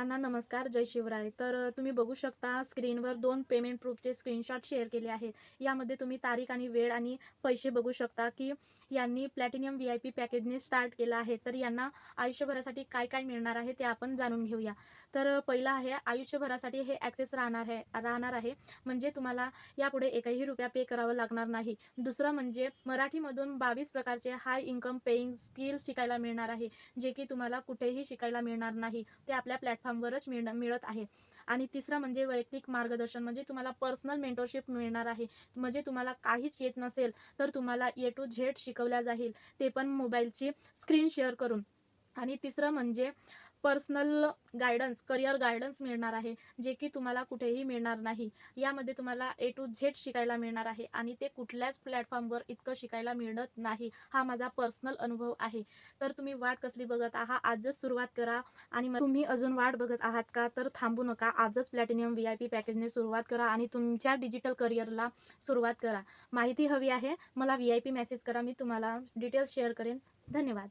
सर्वांना नमस्कार, जय शिवराय. तुम्ही बघू शकता स्क्रीनवर 2 पेमेंट प्रूफचे स्क्रीनशॉट शेअर केले आहेत. यामध्ये तुम्ही तारीख आणि वेळ आणि पैसे बघू शकता, की यांनी प्लॅटिनियम व्ही-आय-पी पॅकेजने स्टार्ट केलं आहे. तर यांना आयुष्यभरासाठी काय-काय मिळणार आहे ते आपण जाणून घेऊया. पहिलं आहे आयुष्यभरासाठी हे ॲक्सेस राहणार आहे. म्हणजे तुम्हाला यापुढे एकही रुपया पे करावा लागणार नाही. दुसरं म्हणजे मराठीमधून 22 प्रकारचे हाय इन्कम पेइंग स्किल्स शिकायला मिळणार आहे, जे की तुम्हाला कुठेही शिकायला मिळणार नाही. ते आपल्या प्लॅटफॉर्मवरच मिळत आहे. आणि तिसरं म्हणजे वैयक्तिक मार्गदर्शन, म्हणजे तुम्हाला पर्सनल मेंटरशिप मिळणार आहे. म्हणजे तुम्हाला काहीच येत नसेल तर तुम्हाला ए टू झेड शिकवल्या जाईल, ते पण मोबाईलची स्क्रीन शेअर करून. आणि तिसरं म्हणजे पर्सनल गाईडन्स, करिअर गाईडन्स मिळणार आहे, जे की तुम्हाला कुठेही मिळणार नाही. यामध्ये तुम्हाला ए टू झेड शिकायला मिळणार आहे आणि ते कुठल्याच प्लॅटफॉर्मवर इतकं शिकायला मिळत नाही. हा माझा पर्सनल अनुभव आहे. तर तुम्ही वाट कसली बघत आहात? आजच सुरुवात करा. आणि तुम्ही अजून वाट बघत आहात का? तर थांबू नका. आजच प्लॅटिनियम व्ही-आय-पी पॅकेजने सुरुवात करा आणि तुमच्या डिजिटल करिअरला सुरुवात करा. माहिती हवी आहे? मला व्ही-आय-पी मेसेज करा. मी तुम्हाला डिटेल्स शेअर करेन. धन्यवाद.